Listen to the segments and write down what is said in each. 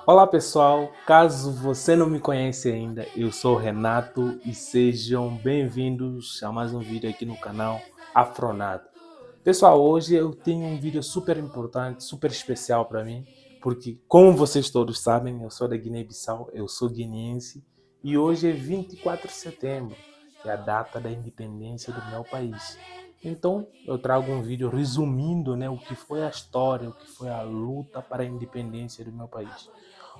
Olá pessoal, caso você não me conhece ainda, eu sou o Renato e sejam bem-vindos a mais um vídeo aqui no canal Afronato. Pessoal, hoje eu tenho um vídeo super importante, super especial para mim, porque como vocês todos sabem, eu sou da Guiné-Bissau, eu sou guineense e hoje é 24 de setembro, que é a data da independência do meu país. Então, eu trago um vídeo resumindo, o que foi a história, o que foi a luta para a independência do meu país.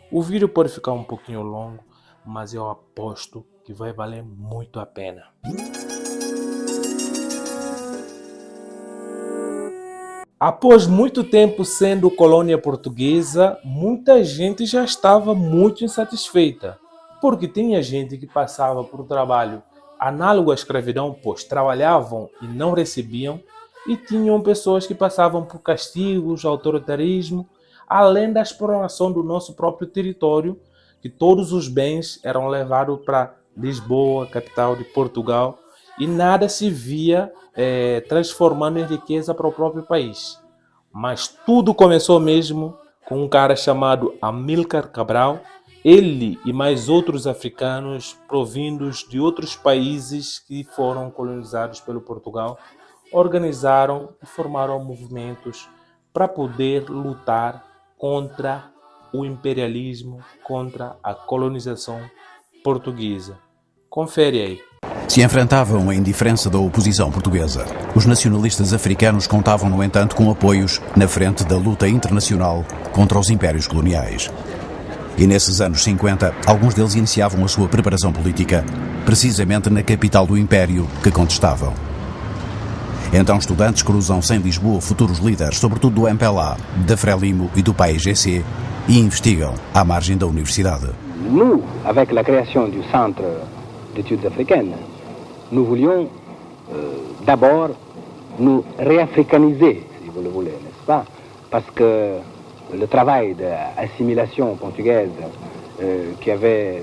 O vídeo pode ficar um pouquinho longo, mas eu aposto que vai valer muito a pena. Após muito tempo sendo colônia portuguesa, muita gente já estava muito insatisfeita, porque tinha gente que passava por um trabalho análogo à escravidão, pois trabalhavam e não recebiam, e tinham pessoas que passavam por castigos, autoritarismo, além da exploração do nosso próprio território, que todos os bens eram levados para Lisboa, capital de Portugal, e nada se via transformando em riqueza para o próprio país. Mas tudo começou mesmo com um cara chamado Amílcar Cabral. Ele e mais outros africanos provindos de outros países que foram colonizados pelo Portugal organizaram e formaram movimentos para poder lutar contra o imperialismo, contra a colonização portuguesa. Confere aí. Se enfrentavam a indiferença da oposição portuguesa. Os nacionalistas africanos contavam, no entanto, com apoios na frente da luta internacional contra os impérios coloniais. E nesses anos 50, alguns deles iniciavam a sua preparação política, precisamente na capital do império que contestavam. Então estudantes cruzam sem Lisboa futuros líderes, sobretudo do MPLA, da Frelimo e do PAIGC, e investigam à margem da universidade. Nous, avec la création du Centre d'études africaines, nous voulions d'abord nous réafricaniser, si vous le voulez, n'est-ce pas? Parce que le travail d'assimilation portugaise qui avait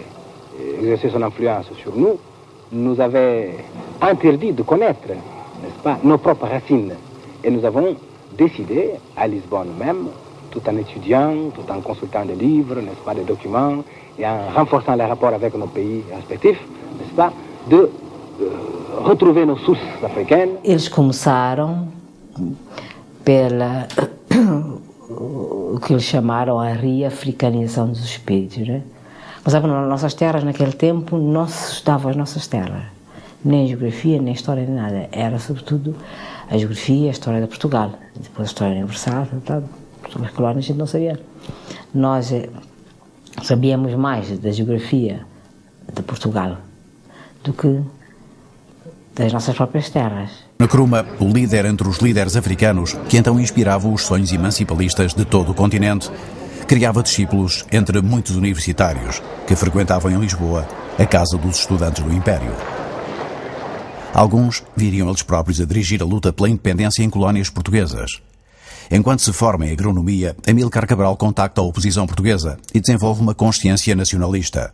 exercé son influence sur nous, nous avait interdit de connaître, n'est-ce pas, nos propres racines. Et nous avons décidé, à Lisbonne même, tout en étudiant, tout en consultant des livres, n'est-ce pas, des documents, et en renforçant les rapports avec nos pays respectifs, n'est-ce pas, de retrouver nos sources africaines. Eles começaram pela o que eles chamaram a reafricanização dos espíritos, né? Mas sabe, nas nossas terras, naquele tempo, não se estudava as nossas terras, nem geografia, nem história, nem nada. Era, sobretudo, a geografia, a história de Portugal, depois a história universal, sobre as colónias a gente não sabia. Nós sabíamos mais da geografia de Portugal do que das nossas próprias terras. Nkrumah, o líder entre os líderes africanos, que então inspirava os sonhos emancipalistas de todo o continente, criava discípulos entre muitos universitários que frequentavam em Lisboa a casa dos estudantes do Império. Alguns viriam eles próprios a dirigir a luta pela independência em colónias portuguesas. Enquanto se forma em agronomia, Amílcar Cabral contacta a oposição portuguesa e desenvolve uma consciência nacionalista.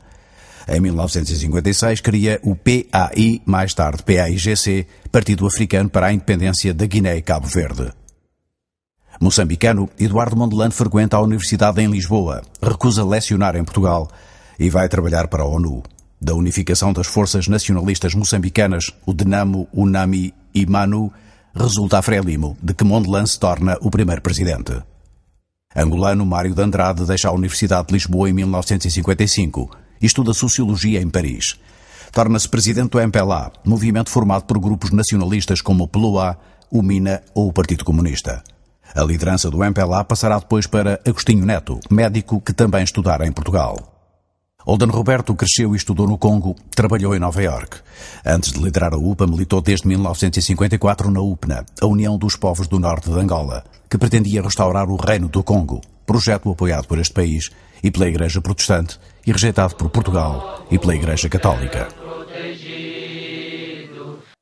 Em 1956 cria o PAI, mais tarde PAIGC, Partido Africano para a Independência da Guiné e Cabo Verde. Moçambicano, Eduardo Mondlane frequenta a Universidade em Lisboa, recusa lecionar em Portugal e vai trabalhar para a ONU. Da unificação das forças nacionalistas moçambicanas, o DENAMO, o NAMI e MANU, resulta a Frelimo, de que Mondlane se torna o primeiro presidente. Angolano Mário de Andrade deixa a Universidade de Lisboa em 1955 e estuda Sociologia em Paris. Torna-se presidente do MPLA, movimento formado por grupos nacionalistas como o PLOA, o MINA ou o Partido Comunista. A liderança do MPLA passará depois para Agostinho Neto, médico que também estudara em Portugal. Holden Roberto cresceu e estudou no Congo, trabalhou em Nova Iorque. Antes de liderar a UPA, militou desde 1954 na UPNA, a União dos Povos do Norte de Angola, que pretendia restaurar o Reino do Congo, projeto apoiado por este país e pela Igreja Protestante e rejeitado por Portugal e pela Igreja Católica.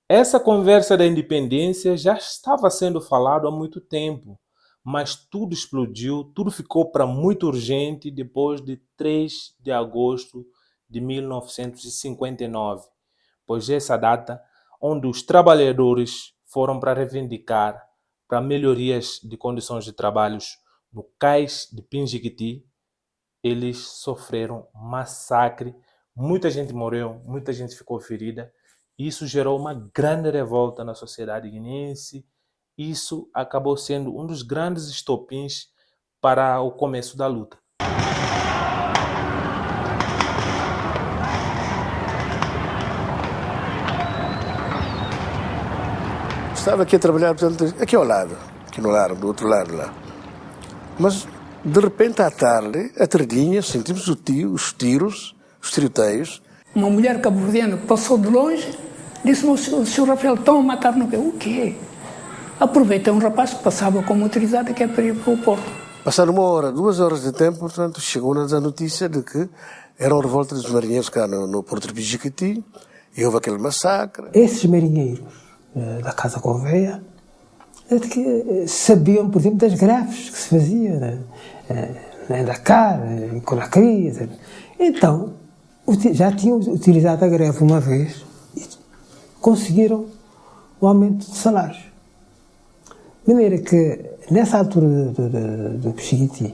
Essa conversa da independência já estava sendo falado há muito tempo, mas tudo explodiu, tudo ficou para muito urgente depois de 3 de agosto de 1959, pois essa data onde os trabalhadores foram para reivindicar para melhorias de condições de trabalho no cais de Pinjiquiti, eles sofreram massacre, muita gente morreu, muita gente ficou ferida. Isso gerou uma grande revolta na sociedade guineense. Isso acabou sendo um dos grandes estopins para o começo da luta. Estava aqui a trabalhar, portanto, aqui ao lado, aqui no lado, do outro lado lá. Mas, de repente, à tarde, a tardinha, sentimos os tiros, os tiroteios. Uma mulher cabo-verdiana passou de longe, disse-me: o senhor Rafael, estão a matar no quê? O quê? Aproveitei um rapaz que passava com motorizada, que é para ir para o Porto. Passaram 1 hora, 2 horas de tempo, portanto, chegou-nos a notícia de que era uma revolta dos marinheiros cá no Porto de Pijiquiti, e houve aquele massacre. Esses marinheiros da Casa Gouveia que sabiam, por exemplo, das greves que se faziam em Dakar, em Conakry. Então, já tinham utilizado a greve uma vez e conseguiram o aumento de salários. De maneira que, nessa altura do Pichiquiti,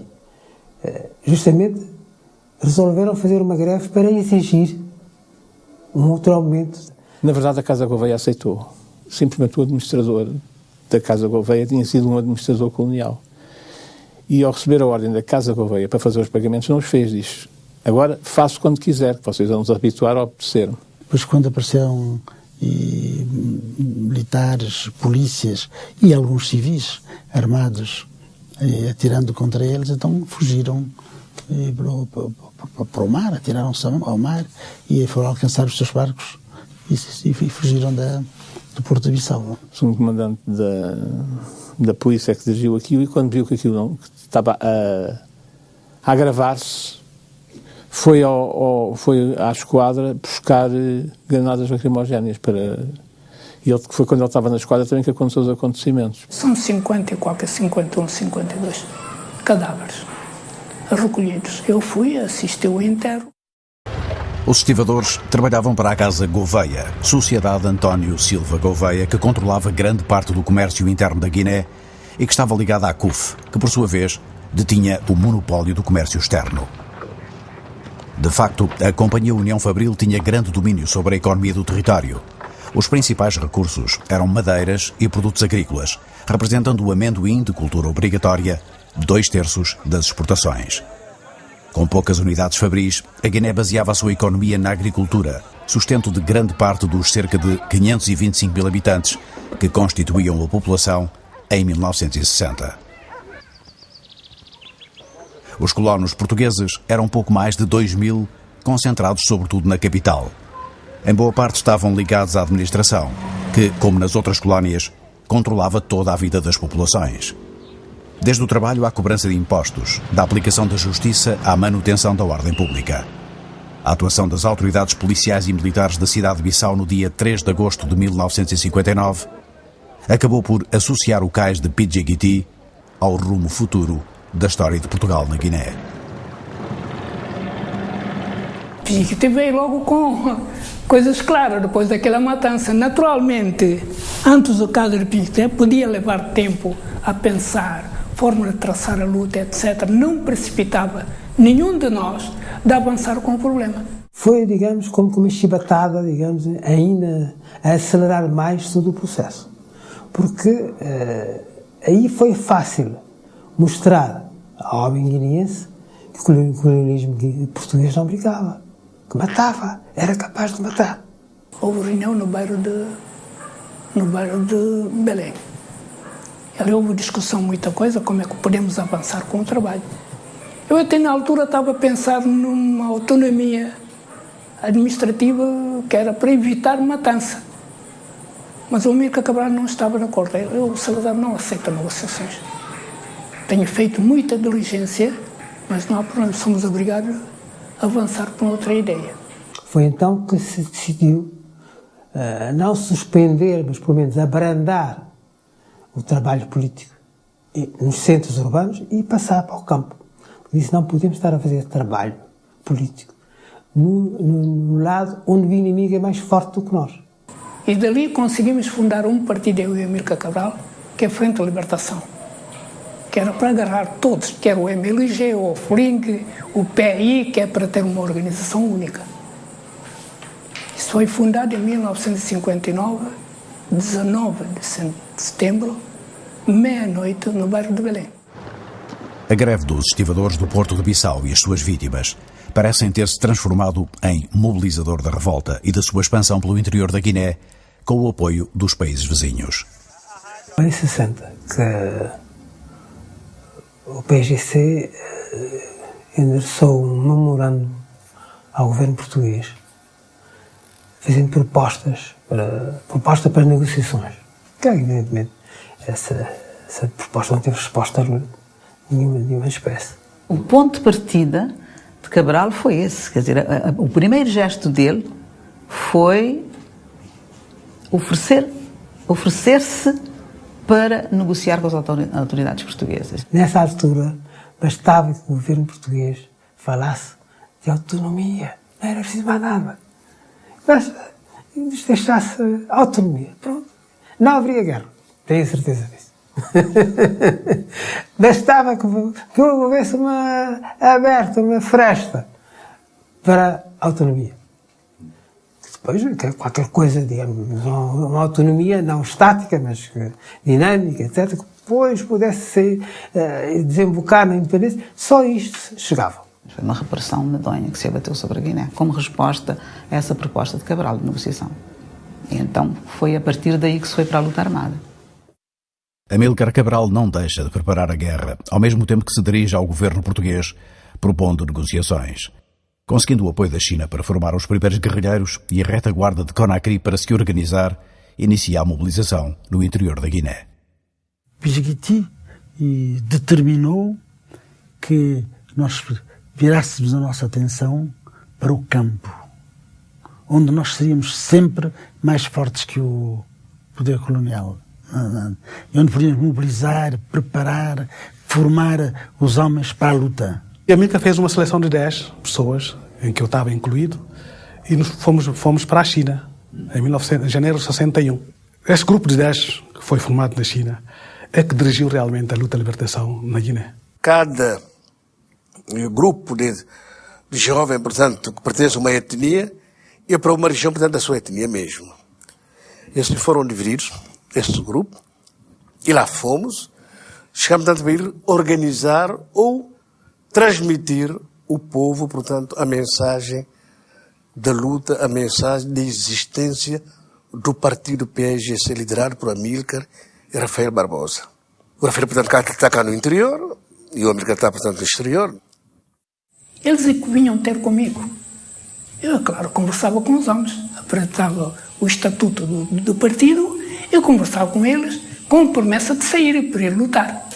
justamente resolveram fazer uma greve para exigir um outro aumento. Na verdade, a Casa Gouveia aceitou. Simplesmente o administrador da Casa Gouveia tinha sido um administrador colonial. E ao receber a ordem da Casa Gouveia para fazer os pagamentos, não os fez. Diz: agora faço quando quiser, que vocês vão nos habituar a obedecer-me. Depois, quando apareceram militares, polícias e alguns civis armados atirando contra eles, então fugiram para o mar, atiraram-se ao mar e foram alcançar os seus barcos e fugiram do Porto de Bissau. O segundo comandante da polícia que dirigiu aquilo, e quando viu que aquilo que estava a agravar-se, foi à esquadra buscar granadas lacrimogéneas e ele, foi quando ele estava na esquadra também que aconteceu os acontecimentos. São 50 e qualquer, 51, 52 cadáveres recolhidos. Eu fui assistir o enterro. Os estivadores trabalhavam para a Casa Gouveia, Sociedade António Silva Gouveia, que controlava grande parte do comércio interno da Guiné e que estava ligada à CUF, que por sua vez detinha o monopólio do comércio externo. De facto, a Companhia União Fabril tinha grande domínio sobre a economia do território. Os principais recursos eram madeiras e produtos agrícolas, representando o amendoim de cultura obrigatória, 2/3 das exportações. Com poucas unidades fabris, a Guiné baseava a sua economia na agricultura, sustento de grande parte dos cerca de 525 mil habitantes que constituíam a população em 1960. Os colonos portugueses eram pouco mais de 2.000, concentrados sobretudo na capital. Em boa parte estavam ligados à administração, que, como nas outras colónias, controlava toda a vida das populações. Desde o trabalho à cobrança de impostos, da aplicação da justiça à manutenção da ordem pública. A atuação das autoridades policiais e militares da cidade de Bissau no dia 3 de agosto de 1959 acabou por associar o cais de Pidjiguiti ao rumo futuro da história de Portugal na Guiné. Pidjiguiti veio logo com coisas claras depois daquela matança. Naturalmente, antes do caso de Pidjiguiti, podia levar tempo a pensar forma de traçar a luta, etc., não precipitava nenhum de nós de avançar com o problema. Foi, digamos, como uma chibatada, digamos, ainda a acelerar mais todo o processo. Porque aí foi fácil mostrar ao homem guineense que o colonialismo português não brincava, que matava, era capaz de matar. Houve reunião no bairro de Belém. Ali houve discussão, muita coisa, como é que podemos avançar com o trabalho. Eu até na altura estava a pensar numa autonomia administrativa que era para evitar matança. Mas o Amílcar Cabral não estava de acordo. O Salazar não aceita negociações. Tenho feito muita diligência, mas não há problema, somos obrigados a avançar com outra ideia. Foi então que se decidiu não suspender, mas pelo menos abrandar o trabalho político nos centros urbanos e passar para o campo. Disse: não podemos estar a fazer trabalho político no lado onde o inimigo é mais forte do que nós. E dali conseguimos fundar um partido, eu e Amílcar Cabral, que é a Frente da Libertação. que era para agarrar todos, que era o MLG, o FLING, o PI, que é para ter uma organização única. Isso foi fundado em 1959, 19 de setembro, meia-noite, no bairro de Belém. A greve dos estivadores do Porto de Bissau e as suas vítimas parecem ter-se transformado em mobilizador da revolta e da sua expansão pelo interior da Guiné, com o apoio dos países vizinhos. Em 60, que o PGC endereçou um memorando ao governo português, fazendo proposta para negociações. Que, evidentemente, essa proposta não teve resposta nenhuma espécie. O ponto de partida de Cabral foi esse, quer dizer, o primeiro gesto dele foi oferecer-se para negociar com as autoridades portuguesas. Nessa altura, bastava que o governo português falasse de autonomia, não era preciso mais nada. Mas deixasse autonomia, pronto, não haveria guerra, tenho certeza disso. Bastava que houvesse uma fresta para a autonomia. Depois, qualquer coisa, digamos, uma autonomia não estática, mas dinâmica, etc., que depois pudesse desembocar na independência, só isto chegava. Foi uma repressão medonha que se abateu sobre a Guiné, como resposta a essa proposta de Cabral de negociação. E então foi a partir daí que se foi para a luta armada. Amílcar Cabral não deixa de preparar a guerra, ao mesmo tempo que se dirige ao governo português, propondo negociações. Conseguindo o apoio da China para formar os primeiros guerrilheiros e a retaguarda de Conakry para se organizar, inicia a mobilização no interior da Guiné. Bijigiti determinou que nós virássemos a nossa atenção para o campo, onde nós seríamos sempre mais fortes que o poder colonial. E onde podíamos mobilizar, preparar, formar os homens para a luta. E a Amílcar fez uma seleção de 10 pessoas, em que eu estava incluído, e fomos para a China, em janeiro de 61. Esse grupo de 10 que foi formado na China é que dirigiu realmente a luta de libertação na Guiné. Cada grupo de jovem, portanto, que pertence a uma etnia, ia para uma região, portanto, da sua etnia mesmo. Esses foram divididos, este grupo, e lá fomos, chegamos, portanto, para ir organizar ou transmitir o povo, portanto, a mensagem da luta, a mensagem da existência do partido PAIGC, liderado por Amílcar e Rafael Barbosa. O Rafael, portanto, está cá no interior, e o Amílcar está, portanto, no exterior. Eles é que vinham ter comigo. Eu, claro, conversava com os homens, apresentava o estatuto do partido, eu conversava com eles com a promessa de sair para ir lutar.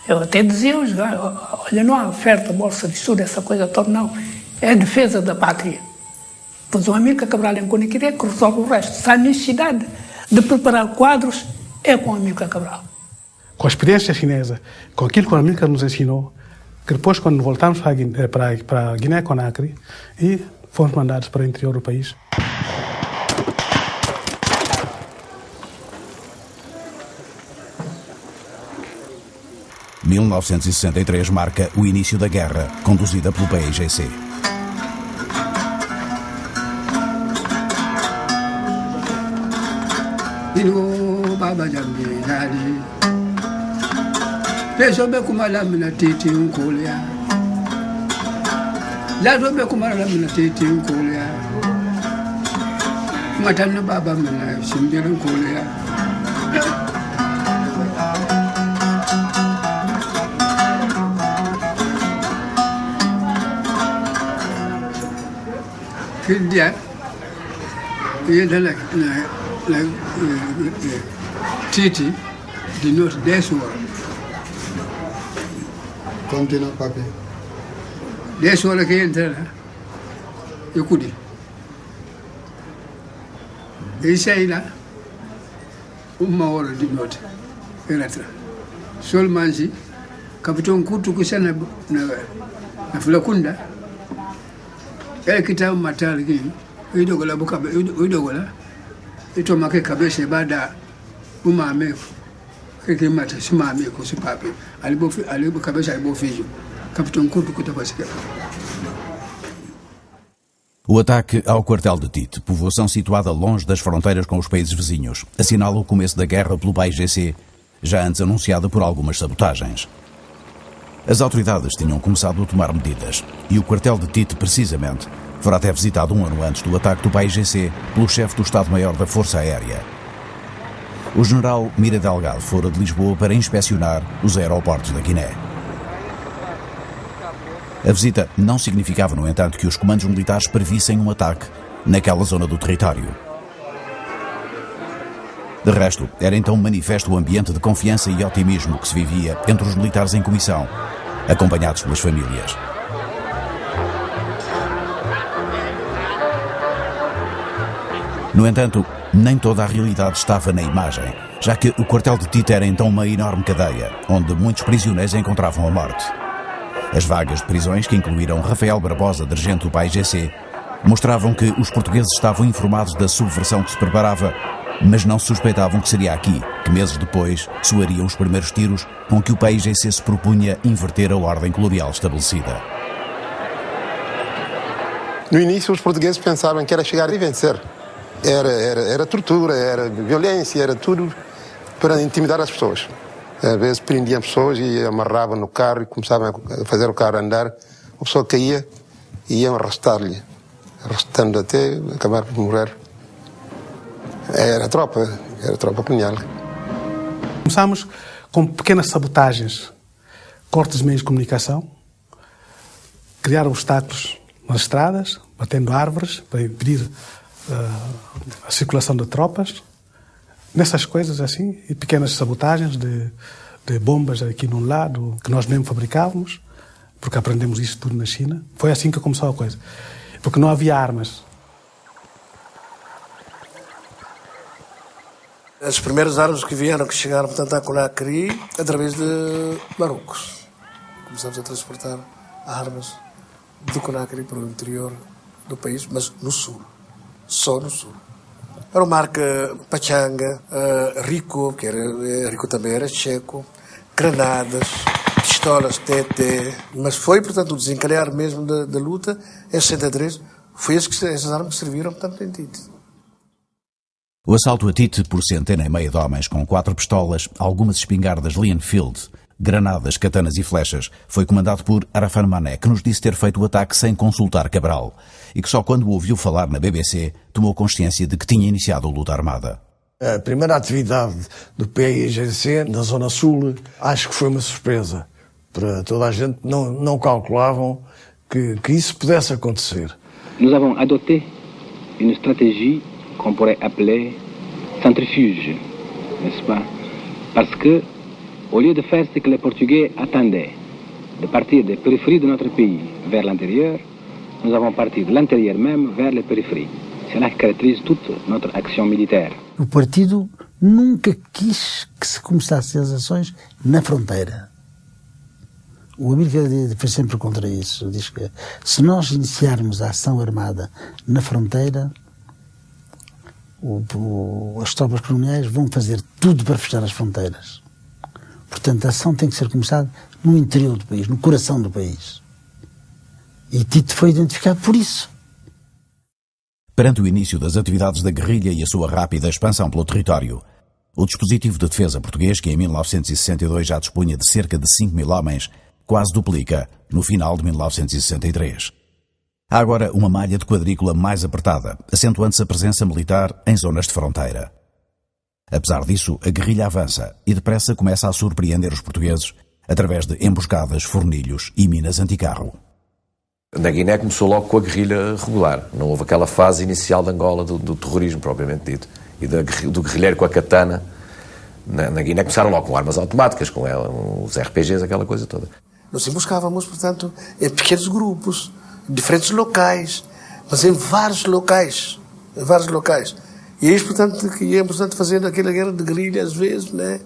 Eu até dizia, olha, não há oferta, bolsa de estudo, essa coisa toda, não. É a defesa da pátria. Pois o Amílcar Cabral em Conakry é que resolve o resto. Se há necessidade de preparar quadros, é com o Amílcar Cabral. Com a experiência chinesa, com aquilo que o Amílcar nos ensinou, que depois, quando voltamos para a Guiné-Conakry, e fomos mandados para o interior do país. Em 1963 marca o início da guerra, conduzida pelo PAIGC. Dia ia la Titi de nos 10 horas. Continua, papi. 10 horas que entra, eu cuido. E sai lá, 1 hora de noite. Seulement si, capitão Kutu que está na Flacunda, ele que está matar aqui, eu dou lá boca, eu dou lá, e toma que cabeça bada uma ame que mata se mame com se papi ali cabeça aí bofijo Capitão Couto que estava sequer. O ataque ao quartel de Tite, povoação situada longe das fronteiras com os países vizinhos, assinala o começo da guerra pelo PAIGC, já antes anunciada por algumas sabotagens. As autoridades tinham começado a tomar medidas e o quartel de Tite, precisamente, fora até visitado um ano antes do ataque do PAIGC pelo chefe do Estado-Maior da Força Aérea. O general Mira Delgado fora de Lisboa para inspecionar os aeroportos da Guiné. A visita não significava, no entanto, que os comandos militares previssem um ataque naquela zona do território. De resto, era então manifesto o ambiente de confiança e otimismo que se vivia entre os militares em comissão, acompanhados pelas famílias. No entanto, nem toda a realidade estava na imagem, já que o quartel de Tite era então uma enorme cadeia, onde muitos prisioneiros encontravam a morte. As vagas de prisões, que incluíram Rafael Barbosa, dirigente do PAIGC, mostravam que os portugueses estavam informados da subversão que se preparava, mas não suspeitavam que seria aqui que, meses depois, soariam os primeiros tiros com que o PAIGC se propunha inverter a ordem colonial estabelecida. No início, os portugueses pensavam que era chegar e vencer. Era tortura, era violência, era tudo para intimidar as pessoas. Às vezes prendiam pessoas e amarravam no carro e começavam a fazer o carro andar. A pessoa caía e iam arrastar-lhe, arrastando até acabar por morrer. Era tropa colonial. Começámos com pequenas sabotagens, cortes de meios de comunicação, criar obstáculos nas estradas, batendo árvores para impedir a circulação de tropas. Nessas coisas assim, e pequenas sabotagens de bombas aqui num lado, que nós mesmo fabricávamos, porque aprendemos isso tudo na China. Foi assim que começou a coisa. Porque não havia armas. As primeiras armas que chegaram, portanto, a Conakry, através de Marrocos. Começamos a transportar armas de Conakry para o interior do país, mas no sul. Só no sul. Era uma marca Pachanga, Rico, Rico também era checo, granadas, pistolas TT, mas foi, portanto, o desencadear mesmo da luta em 63, foi essas armas que serviram, portanto, em Tite. O assalto a Tite por 150 de homens com 4 pistolas, algumas espingardas Leonfield, granadas, katanas e flechas, foi comandado por Arafat Mané, que nos disse ter feito o ataque sem consultar Cabral e que só quando o ouviu falar na BBC tomou consciência de que tinha iniciado a luta armada. A primeira atividade do PAIGC na Zona Sul acho que foi uma surpresa para toda a gente. Não calculavam que isso pudesse acontecer. Nous avons adopté une stratégie qu'on pourrait appeler centrifuge, n'est-ce pas? Parce que au lieu de faire ce que les Portugais attendaient, de partir des périphéries de notre pays vers l'intérieur, nous avons parti de l'intérieur même vers les périphéries. C'est là que caractérise toute notre action militaire. O partido nunca quis que se começassem as ações na fronteira. O Amílcar foi sempre contra isso. Diz que se nós iniciarmos a ação armada na fronteira, as tropas coloniais vão fazer tudo para fechar as fronteiras. Portanto, a ação tem que ser começada no interior do país, no coração do país. E Tite foi identificado por isso. Perante o início das atividades da guerrilha e a sua rápida expansão pelo território, o dispositivo de defesa português, que em 1962 já dispunha de cerca de 5.000 homens, quase duplica no final de 1963. Há agora uma malha de quadrícula mais apertada, acentuando-se a presença militar em zonas de fronteira. Apesar disso, a guerrilha avança e depressa começa a surpreender os portugueses através de emboscadas, fornilhos e minas anticarro. Na Guiné começou logo com a guerrilha regular. Não houve aquela fase inicial de Angola do terrorismo, propriamente dito, e do guerrilheiro com a katana. Na Guiné começaram logo com armas automáticas, com os RPGs, aquela coisa toda. Nós emboscávamos, portanto, em pequenos grupos, em diferentes locais, mas em vários locais. E eles, portanto, que iam, portanto, fazendo aquela guerra de guerrilha, às vezes, né?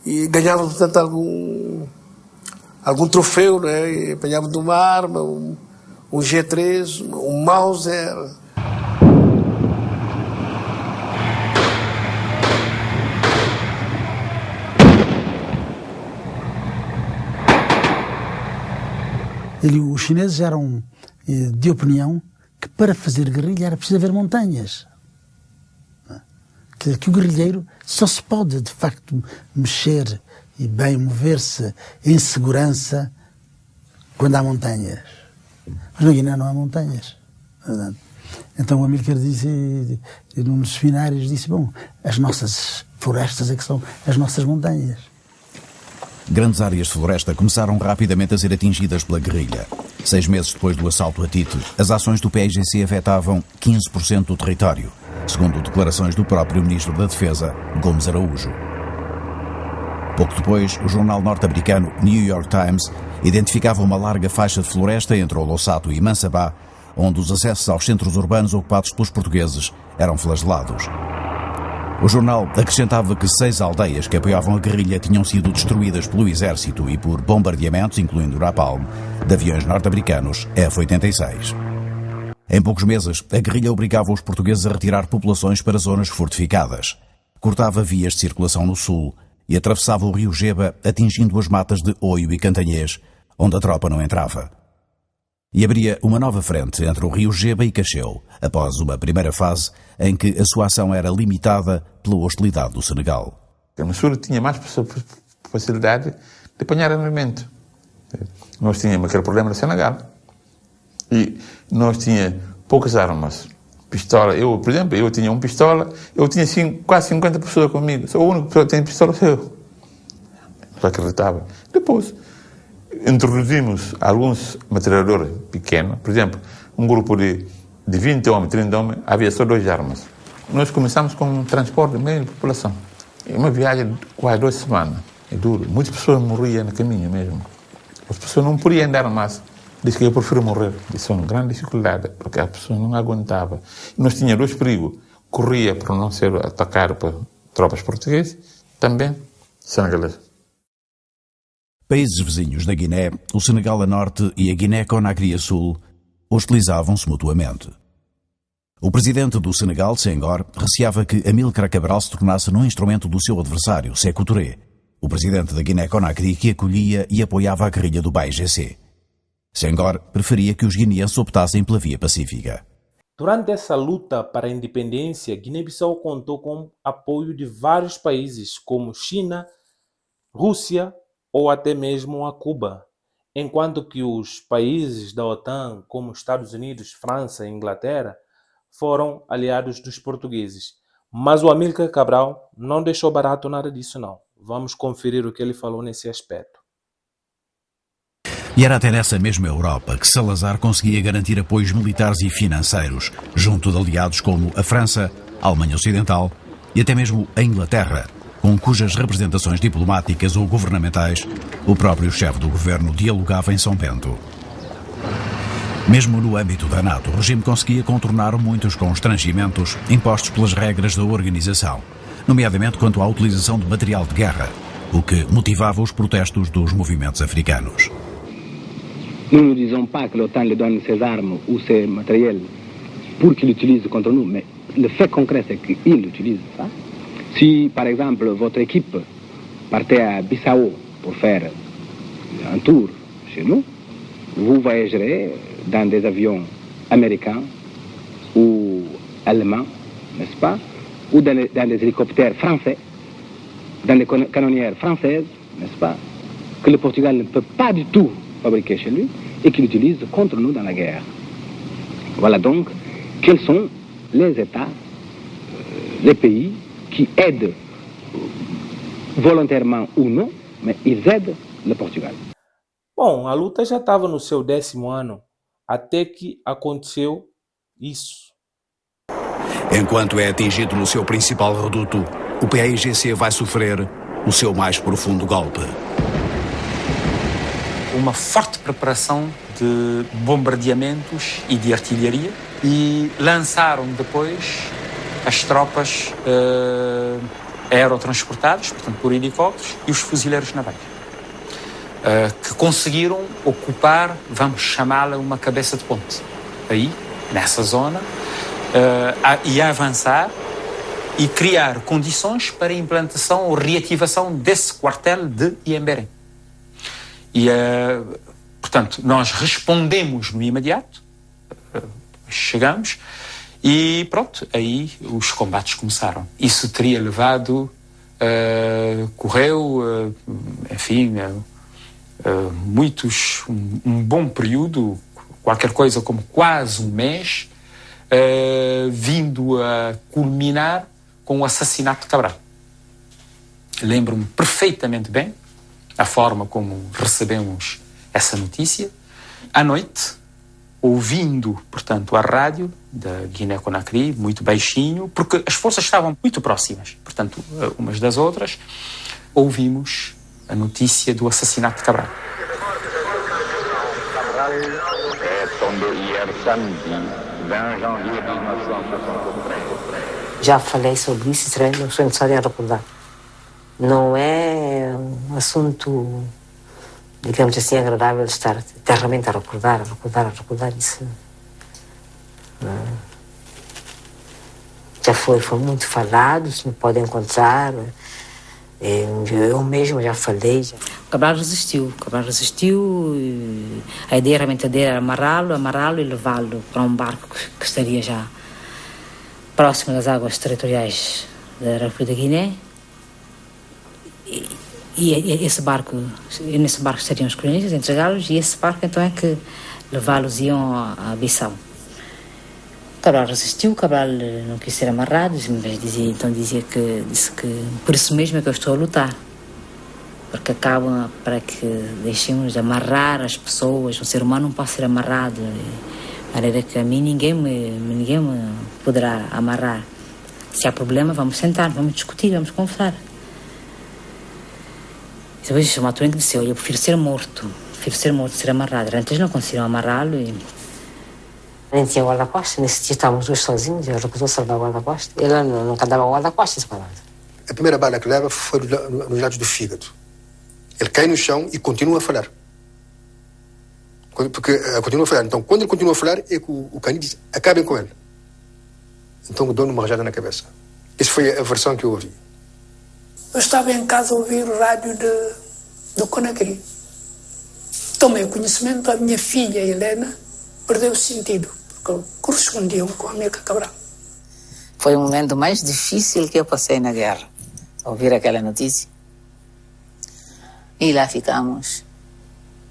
E ganhavam, portanto, algum troféu, né? E apanhavam de uma arma, um G3, um Mauser. Os chineses eram de opinião que para fazer guerrilha era preciso haver montanhas. Que o guerrilheiro só se pode, de facto, mexer e bem mover-se em segurança quando há montanhas. Mas na Guiné não há montanhas. Então o Amílcar disse, num dos seminários, disse, bom, as nossas florestas é que são as nossas montanhas. Grandes áreas de floresta começaram rapidamente a ser atingidas pela guerrilha. 6 meses depois do assalto a Tite, as ações do PAIGC afetavam 15% do território, segundo declarações do próprio Ministro da Defesa, Gomes Araújo. Pouco depois, o jornal norte-americano New York Times identificava uma larga faixa de floresta entre Olossato e Mansabá, onde os acessos aos centros urbanos ocupados pelos portugueses eram flagelados. O jornal acrescentava que 6 aldeias que apoiavam a guerrilha tinham sido destruídas pelo exército e por bombardeamentos, incluindo napalm, de aviões norte-americanos F-86. Em poucos meses, a guerrilha obrigava os portugueses a retirar populações para zonas fortificadas, cortava vias de circulação no sul e atravessava o rio Geba, atingindo as matas de Oio e Cantanhês, onde a tropa não entrava. E abria uma nova frente entre o rio Geba e Cacheu, após uma primeira fase em que a sua ação era limitada pela hostilidade do Senegal. No sul tinha mais facilidade de apanhar armamento. Nós tínhamos aquele problema no Senegal. E nós tínhamos poucas armas. Pistola, por exemplo, eu tinha uma pistola, eu tinha quase 50 pessoas comigo. Só a única pessoa que tem pistola sou eu. Só acreditava. Depois, introduzimos alguns metralhadores pequenos. Por exemplo, um grupo de 20 homens, 30 homens, havia só 2 armas. Nós começamos com um transporte de meio de população. Uma viagem de quase 2 semanas. É duro. Muitas pessoas morriam no caminho mesmo. As pessoas não podiam andar mais. Diz que eu prefiro morrer. Isso é uma grande dificuldade, porque a pessoa não aguentava. Nós tínhamos 2 perigos. Corria para não ser atacado por tropas portuguesas, também senegaleses. Países vizinhos da Guiné, o Senegal a norte e a Guiné-Conakry a sul, hostilizavam-se mutuamente. O presidente do Senegal, Senghor, receava que Amílcar Cabral se tornasse num instrumento do seu adversário, Sékou Touré, o presidente da Guiné-Conakry que acolhia e apoiava a guerrilha do PAIGC. Senghor preferia que os guineenses optassem pela via pacífica. Durante essa luta para a independência, Guiné-Bissau contou com apoio de vários países, como China, Rússia ou até mesmo a Cuba, enquanto que os países da OTAN, como Estados Unidos, França e Inglaterra, foram aliados dos portugueses. Mas o Amílcar Cabral não deixou barato nada disso não. Vamos conferir o que ele falou nesse aspecto. E era até nessa mesma Europa que Salazar conseguia garantir apoios militares e financeiros, junto de aliados como a França, a Alemanha Ocidental e até mesmo a Inglaterra, com cujas representações diplomáticas ou governamentais o próprio chefe do governo dialogava em São Bento. Mesmo no âmbito da NATO, o regime conseguia contornar muitos constrangimentos impostos pelas regras da organização, nomeadamente quanto à utilização de material de guerra, o que motivava os protestos dos movimentos africanos. Nous ne disons pas que l'OTAN lui donne ses armes ou ses matériels pour qu'il l'utilise contre nous, mais le fait concret, c'est qu'il utilise ça. Si, par exemple, votre équipe partait à Bissau pour faire un tour chez nous, vous voyagerez dans des avions américains ou allemands, n'est-ce pas, ou dans des hélicoptères français, dans des canonnières françaises, n'est-ce pas, que le Portugal ne peut pas du tout fabriquer chez lui et qu'il utilise contre nous dans la guerre. Voilà donc quels sont les États, les pays qui aident volontairement ou non, mais ils aident le Portugal. Bom, a luta já estava no seu 10º ano, até que aconteceu isso. Enquanto é atingido no seu principal reduto, o PAIGC vai sofrer o seu mais profundo golpe. Uma forte preparação de bombardeamentos e de artilharia e lançaram depois as tropas aerotransportadas, portanto por helicópteros, e os fuzileiros navais, que conseguiram ocupar, vamos chamá-la, uma cabeça de ponte, aí, nessa zona, e avançar e criar condições para a implantação ou reativação desse quartel de Iemberém. E, portanto, nós respondemos no imediato, chegamos, e pronto, aí os combates começaram. Isso teria levado, correu, enfim, um bom período, qualquer coisa como quase um mês, vindo a culminar com o assassinato de Cabral. Lembro-me perfeitamente bem a forma como recebemos essa notícia. À noite, ouvindo, portanto, a rádio da Guiné-Conakry, muito baixinho, porque as forças estavam muito próximas, portanto, umas das outras, ouvimos a notícia do assassinato de Cabral. Cabral é tombé hier samedi, 20 janvier 1963. Já falei sobre isso, não sou necessário a recordar. Não é um assunto, digamos assim, agradável estar eternamente a recordar isso. Já foi muito falado, se me pode encontrar. Eu mesmo já falei. Cabral resistiu. A ideia realmente era amarrá-lo e levá-lo para um barco que estaria já próximo das águas territoriais da República da Guiné. E nesse barco estariam os colonistas, entregá-los, e esse barco então é que levá-los iam a Bissau. Cabral resistiu, Cabral não quis ser amarrado, mas disse que por isso mesmo é que eu estou a lutar, porque acabam para que deixemos de amarrar as pessoas. Um ser humano não pode ser amarrado, de maneira que a mim ninguém me poderá amarrar. Se há problema, vamos sentar, vamos discutir, vamos conversar. Depois chamou a Turing que disse: olha, eu prefiro ser morto, ser amarrado. Antes não conseguiram amarrá-lo e... Nem tinha guarda-costas, nesse dia estávamos dois sozinhos, ele recusou salvar o guarda-costas. Ele nunca dava guarda-costas para nada. A primeira bala que leva foi nos lados do fígado. Ele cai no chão e continua a falar. Porque continua a falar. Então, quando ele continua a falar, é que o Cani diz: acabem com ele. Então, dou-lhe uma rajada na cabeça. Essa foi a versão que eu ouvi. Eu estava em casa a ouvir o rádio do Conakry. Tomei conhecimento, a minha filha Helena perdeu o sentido, porque correspondiam com a Amílcar Cabral. Foi o momento mais difícil que eu passei na guerra, ouvir aquela notícia. E lá ficamos,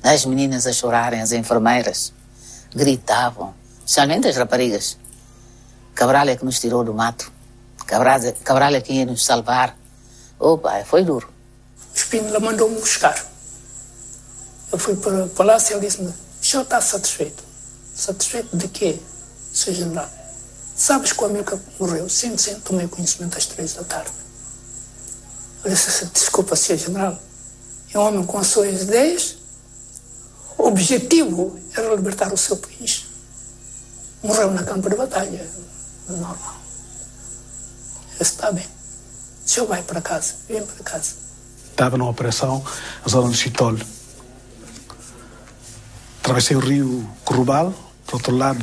as meninas a chorarem, as enfermeiras gritavam, especialmente as raparigas. Cabral é que nos tirou do mato, Cabral é que ia nos salvar. Opa, foi duro. O Espínola mandou-me buscar. Eu fui para o palácio e ele disse-me: o senhor está satisfeito? Satisfeito de quê, Sr. General? Sabes que o Amílcar morreu? Sim, tomei conhecimento às 3 da tarde. Eu disse: desculpa, Sr. General, é um homem com as suas ideias, o objetivo era libertar o seu país. Morreu na campo de batalha, normal. Eu disse: está bem. O senhor vai para casa, vem para casa. Estava numa operação na zona de Chitole. Atravessei o rio Corrubal, para o outro lado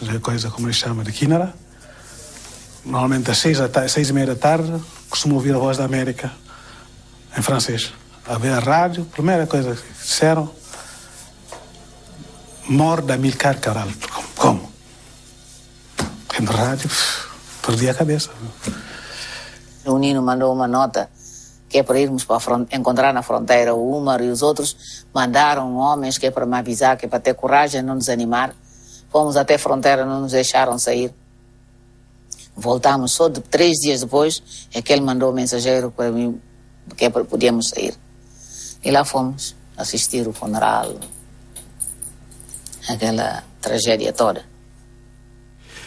da coisa, como ele chama, de Quínara. Normalmente às 6h30 da tarde, costumo ouvir a Voz da América, em francês. A ver a rádio, a primeira coisa que disseram: morre Amílcar Cabral. Como? Na rádio, perdi a cabeça. O Nino mandou uma nota que é para irmos para encontrar na fronteira. O Umar e os outros mandaram homens que é para me avisar, que é para ter coragem, não nos animar. Fomos até a fronteira, não nos deixaram sair. Voltamos só 3 dias depois, é que ele mandou o mensageiro para mim, que é para podíamos sair. E lá fomos assistir o funeral, aquela tragédia toda.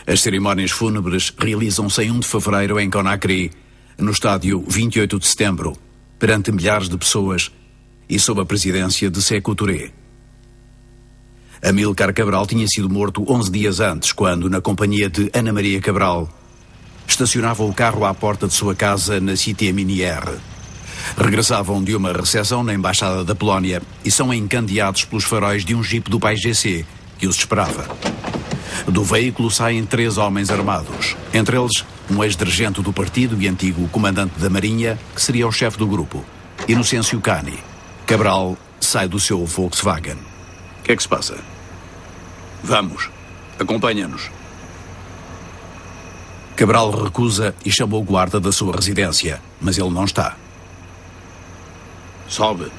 As cerimónias fúnebres realizam-se em 1 de fevereiro em Conakry, no estádio 28 de setembro, perante milhares de pessoas e sob a presidência de Sékou Touré. Amílcar Cabral tinha sido morto 11 dias antes, quando, na companhia de Ana Maria Cabral, estacionava o carro à porta de sua casa na Cité Minière. Regressavam de uma recepção na Embaixada da Polónia e são encandeados pelos faróis de um jipe do PAIGC, que os esperava. Do veículo saem 3 homens armados, entre eles um ex-dirigente do partido e antigo comandante da Marinha, que seria o chefe do grupo, Inocêncio Cani. Cabral sai do seu Volkswagen. que é que se passa? Vamos, acompanha-nos. Cabral recusa e chama o guarda da sua residência, mas ele não está. Sobe,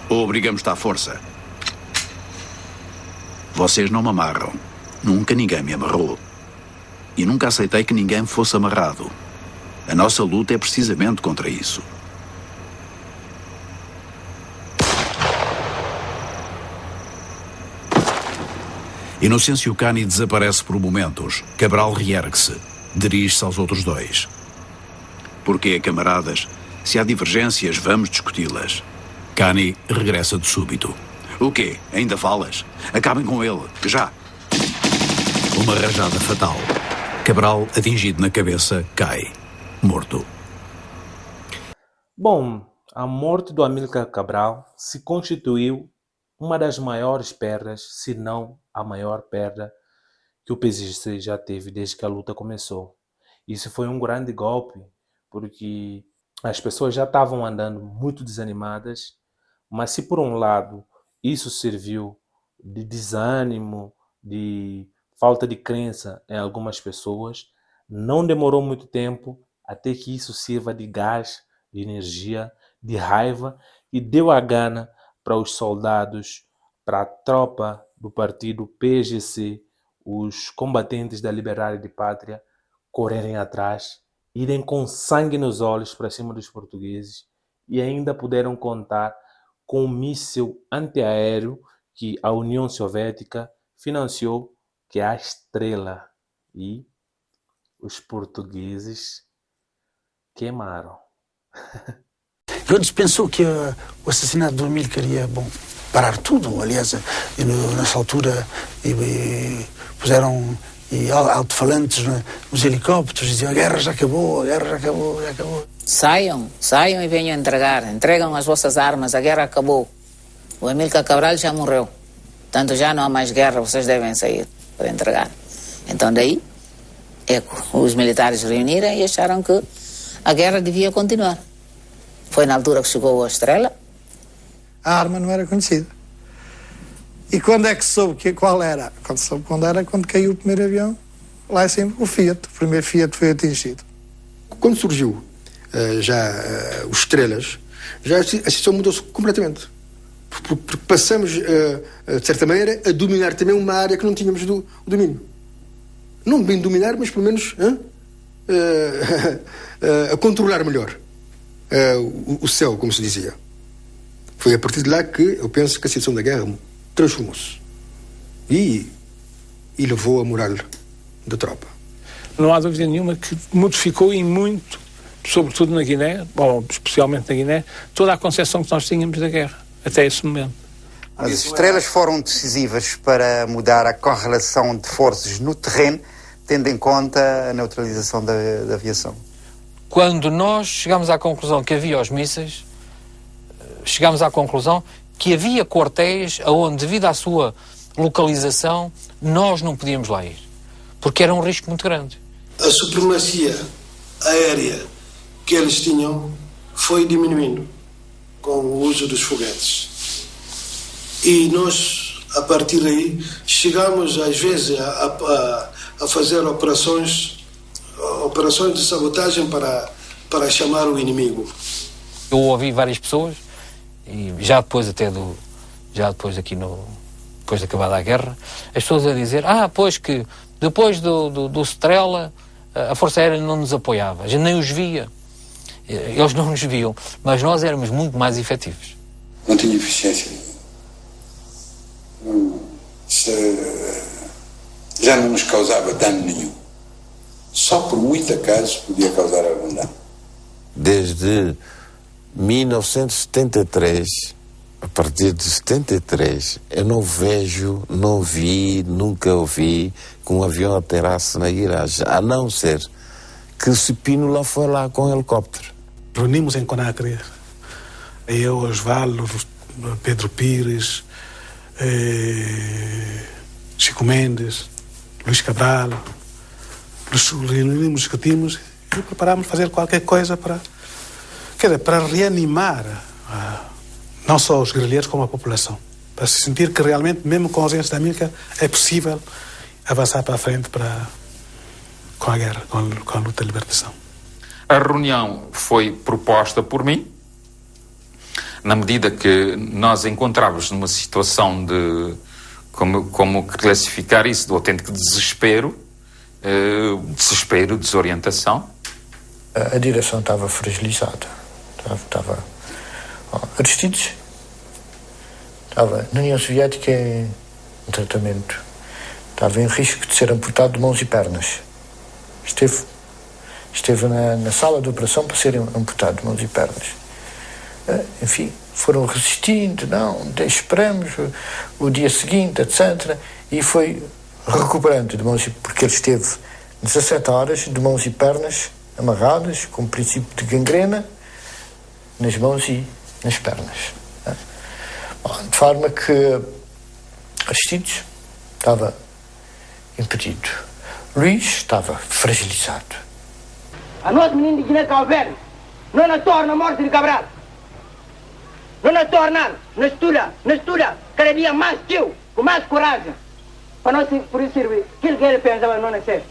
ou obrigamos-te à força. Vocês não me amarram. Nunca ninguém me amarrou. E nunca aceitei que ninguém fosse amarrado. A nossa luta é precisamente contra isso. Inocêncio Cani desaparece por momentos. Cabral reergue-se. Dirige-se aos outros dois. Porquê, camaradas? Se há divergências, vamos discuti-las. Cani regressa de súbito. O quê? Ainda falas? Acabem com ele, já! Uma rajada fatal. Cabral, atingido na cabeça, cai. Morto. Bom, a morte do Amílcar Cabral se constituiu uma das maiores perdas, se não a maior perda que o PSGC já teve desde que a luta começou. Isso foi um grande golpe, porque as pessoas já estavam andando muito desanimadas, mas se por um lado isso serviu de desânimo, de falta de crença em algumas pessoas, não demorou muito tempo até que isso sirva de gás, de energia, de raiva e deu a gana para os soldados, para a tropa do partido PSGC, os combatentes da Liberdade de Pátria, correrem atrás, irem com sangue nos olhos para cima dos portugueses e ainda puderam contar com um míssil antiaéreo que a União Soviética financiou, que é a Estrela, e os portugueses queimaram. Rhodes pensou que o assassinato do Amílcar ia, parar tudo. Aliás, nessa altura puseram alto-falantes nos helicópteros, diziam: a guerra já acabou, a guerra já acabou, já acabou. Saiam e venham entregar. Entregam as vossas armas, a guerra acabou. O Amílcar Cabral já morreu. Portanto, já não há mais guerra, vocês devem sair para entregar. Então daí, os militares reuniram e acharam que a guerra devia continuar. Foi na altura que chegou a Estrela. A arma não era conhecida. E quando é que soube qual era? Quando caiu o primeiro avião, lá em cima, o Fiat. O primeiro Fiat foi atingido. Quando surgiu os Estrelas, já a situação mudou-se completamente. Porque passamos, de certa maneira, a dominar também uma área que não tínhamos do domínio. Não bem dominar, mas pelo menos a controlar melhor o céu, como se dizia. Foi a partir de lá que eu penso que a situação da guerra transformou-se e levou a moral da tropa. Não há dúvida nenhuma que modificou e muito, sobretudo na Guiné, ou especialmente na Guiné, toda a concepção que nós tínhamos da guerra, até esse momento. As Estrelas foram decisivas para mudar a correlação de forças no terreno, tendo em conta a neutralização da aviação. Quando nós chegámos à conclusão que havia os mísseis, chegámos à conclusão que havia quartéis onde, devido à sua localização, nós não podíamos lá ir, porque era um risco muito grande. A supremacia aérea que eles tinham foi diminuindo com o uso dos foguetes. E nós, a partir daí, chegamos às vezes a fazer operações de sabotagem para chamar o inimigo. Eu ouvi várias pessoas, e já depois depois de acabar a guerra, as pessoas a dizer: pois que depois do Estrela a Força Aérea não nos apoiava, a gente nem os via. Eles não nos viam, mas nós éramos muito mais efetivos. Não tinha eficiência. Já não nos causava dano nenhum. Só por muito acaso podia causar algum dano. Desde 1973, a partir de 73, eu não vi, nunca ouvi que um avião aterasse na Iragem, a não ser que Spínola foi lá com um helicóptero. Reunimos em Conakry, eu, Osvaldo, Pedro Pires, Chico Mendes, Luís Cabral, nos reunimos, discutimos e preparámos fazer qualquer coisa para reanimar não só os guerrilheiros como a população. para se sentir que realmente, mesmo com a ausência da Amílcar, é possível avançar para a frente com a guerra, com a luta de libertação. A reunião foi proposta por mim, na medida que nós encontrávamos numa situação de, como classificar isso, de autêntico desespero, desorientação. A direção estava fragilizada. Aristides estava na União Soviética em tratamento. Estava em risco de ser amputado de mãos e pernas. Esteve na sala de operação para ser amputado de mãos e pernas. Enfim, foram resistindo, esperamos o dia seguinte, etc. E foi recuperando de mãos, porque ele esteve 17 horas de mãos e pernas amarradas, com o princípio de gangrena, nas mãos e nas pernas. De forma que Aristides estava impedido. Luís estava fragilizado. A nós, menino de Guiné-Cabo Verde, não nos torna a morte de Cabral. Não nos torna, nos estuda, cada dia mais que eu, com mais coragem. Para nós, por isso, servir, aquilo que ele pensava não nascer.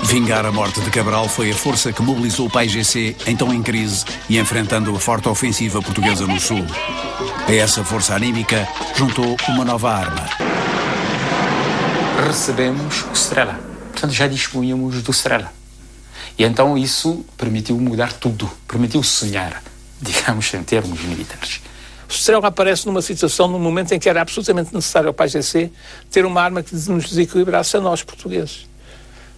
Vingar a morte de Cabral foi a força que mobilizou o PAIGC, então em crise e enfrentando a forte ofensiva portuguesa no Sul. A essa força anímica juntou uma nova arma. Recebemos o Strela. Portanto, já dispunhamos do Strela. E então isso permitiu mudar tudo, permitiu sonhar, digamos, em termos militares. O Strela aparece numa situação, num momento em que era absolutamente necessário ao PAIGC ter uma arma que nos desequilibrasse a nós, portugueses.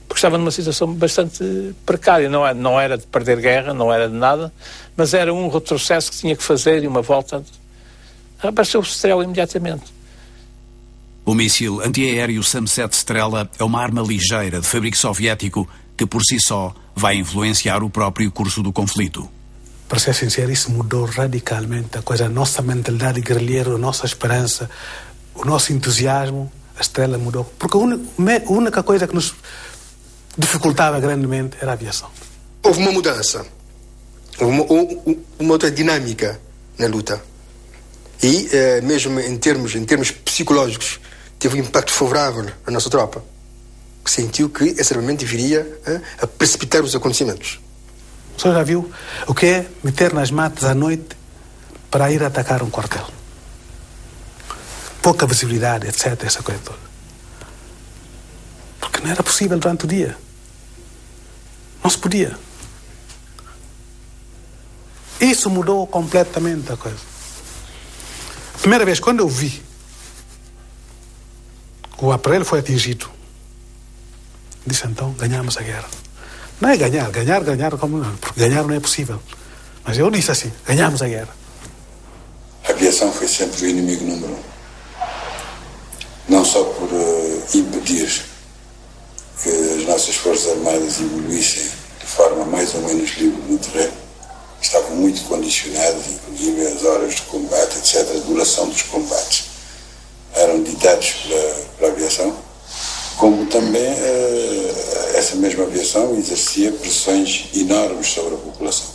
Porque estava numa situação bastante precária. Não era de perder guerra, não era de nada, mas era um retrocesso que tinha que fazer e uma volta. Apareceu o Strela imediatamente. O míssil antiaéreo Sam-7 Strela é uma arma ligeira de fabrico soviético que por si só vai influenciar o próprio curso do conflito. Para ser sincero, isso mudou radicalmente a coisa, a nossa mentalidade guerrilheira, a nossa esperança, o nosso entusiasmo. A Strela mudou. Porque a única coisa que nos dificultava grandemente era a aviação. Houve uma mudança, houve uma outra dinâmica na luta. E mesmo em termos psicológicos, teve um impacto favorável na nossa tropa, que sentiu que esse armamento viria a precipitar os acontecimentos. O senhor já viu o que é meter nas matas à noite para ir atacar um quartel? Pouca visibilidade, etc., essa coisa toda. Porque não era possível durante o dia. Não se podia. Isso mudou completamente a coisa. Primeira vez, quando eu vi que o aparelho foi atingido, disse então, ganhamos a guerra. Não é ganhar, como não, porque ganhar não é possível. Mas eu disse assim, ganhamos a guerra. A aviação foi sempre o inimigo número 1. Não só por impedir que as nossas forças armadas evoluíssem de forma mais ou menos livre no terreno, estavam muito condicionadas, inclusive as horas de combate, etc., a duração dos combates eram ditados pela aviação, como também essa mesma aviação exercia pressões enormes sobre a população.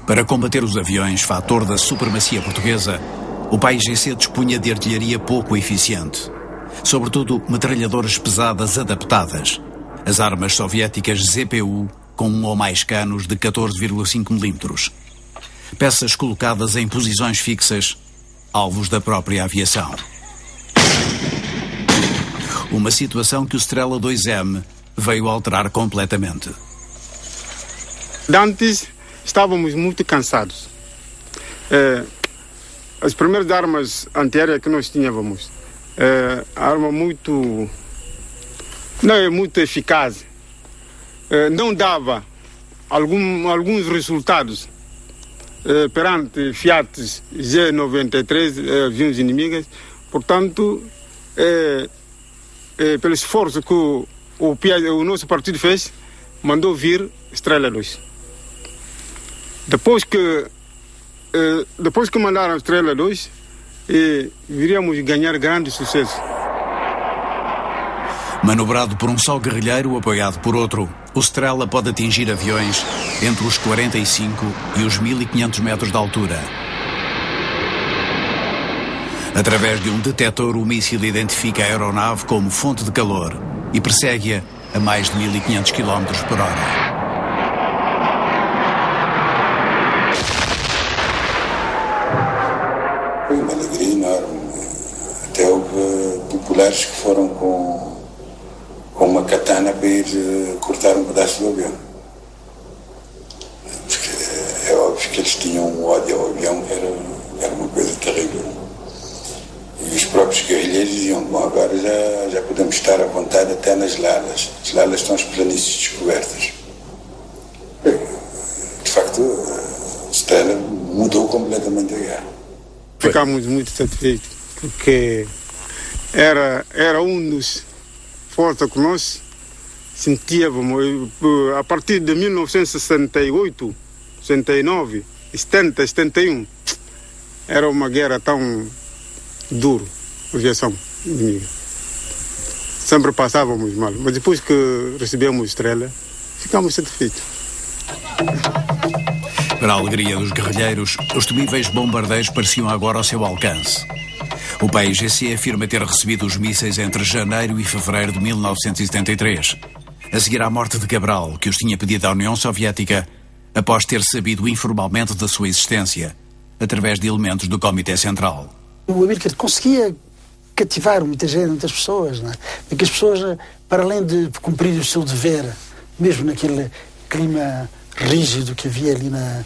Para combater os aviões, fator da supremacia portuguesa, o PAIGC dispunha de artilharia pouco eficiente, sobretudo metralhadoras pesadas adaptadas, as armas soviéticas ZPU com um ou mais canos de 14,5 mm, peças colocadas em posições fixas, alvos da própria aviação. Uma situação que o Strela 2M veio alterar completamente. Antes estávamos muito cansados. As primeiras armas antiaéreas que nós tínhamos, arma não é muito eficaz, não dava alguns resultados perante Fiat G93, aviões inimigos. Portanto, pelo esforço que o nosso partido fez, mandou vir Strela 2. Depois que mandaram Strela 2, viríamos ganhar grande sucesso. Manobrado por um só guerrilheiro apoiado por outro, o Strela pode atingir aviões entre os 45 e os 1500 metros de altura. Através de um detector, o míssil identifica a aeronave como fonte de calor e persegue-a a mais de 1500 km por hora. Foi uma alegria enorme. Até houve populares que foram com uma katana para ir cortar um pedaço do avião. Porque é óbvio que eles tinham um ódio ao avião, era uma coisa terrível. E os próprios guerrilheiros diziam, bom, agora já podemos estar à vontade até nas lalas. As lalas estão as planícies descobertas. De facto, a Estrela mudou completamente a guerra. Ficámos muito satisfeitos, porque era um dos forças que nós sentíamos a partir de 1968, 69, 70, 71. Era uma guerra tão dura, a aviação inimiga. Sempre passávamos mal, mas depois que recebemos Estrela, ficámos satisfeitos. Para a alegria dos guerrilheiros, os temíveis bombardeios pareciam agora ao seu alcance. O PAIGC afirma ter recebido os mísseis entre janeiro e fevereiro de 1973, a seguir à morte de Cabral, que os tinha pedido à União Soviética após ter sabido informalmente da sua existência, através de elementos do Comitê Central. O Amílcar conseguia cativar muita gente, muitas pessoas, não é? Porque as pessoas, para além de cumprir o seu dever, mesmo naquele clima rígido que havia ali na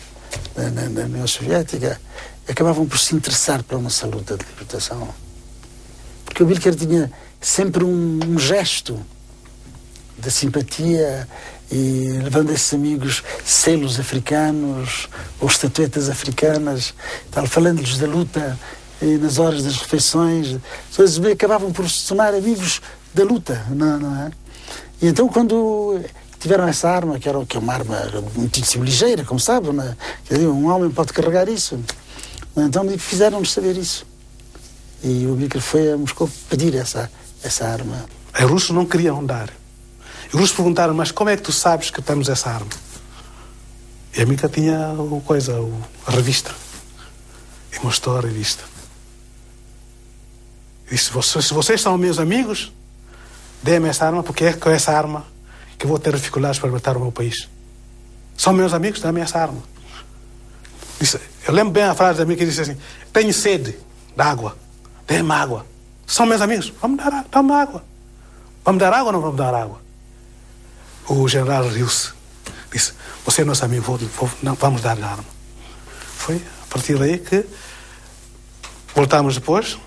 União Soviética, acabavam por se interessar pela nossa luta de libertação. Porque o Amílcar tinha sempre um gesto de simpatia e levando a esses amigos selos africanos ou estatuetas africanas, tal, falando-lhes da luta e nas horas das refeições. As pessoas acabavam por se tornar amigos da luta, não é? E então, quando tiveram essa arma, que é uma arma muitíssimo ligeira, como sabem, né? Um homem pode carregar isso. Então fizeram-nos saber isso. E o Amílcar foi a Moscou pedir essa arma. Os russos não queriam dar. Os russos perguntaram, mas como é que tu sabes que temos essa arma? E a Amílcar tinha a revista. E mostrou a revista. E disse, se vocês são meus amigos, dê-me essa arma, porque é com essa arma que eu vou ter dificuldades para libertar o meu país. São meus amigos, dê-me essa arma. Disse, eu lembro bem a frase da Amílcar que disse assim, tenho sede de água, dê-me água. São meus amigos, vamos dar água. Vamos dar água ou não vamos dar água? O general riu-se. Disse, você é nosso amigo, não, vamos dar-lhe a arma. Foi a partir daí que voltámos depois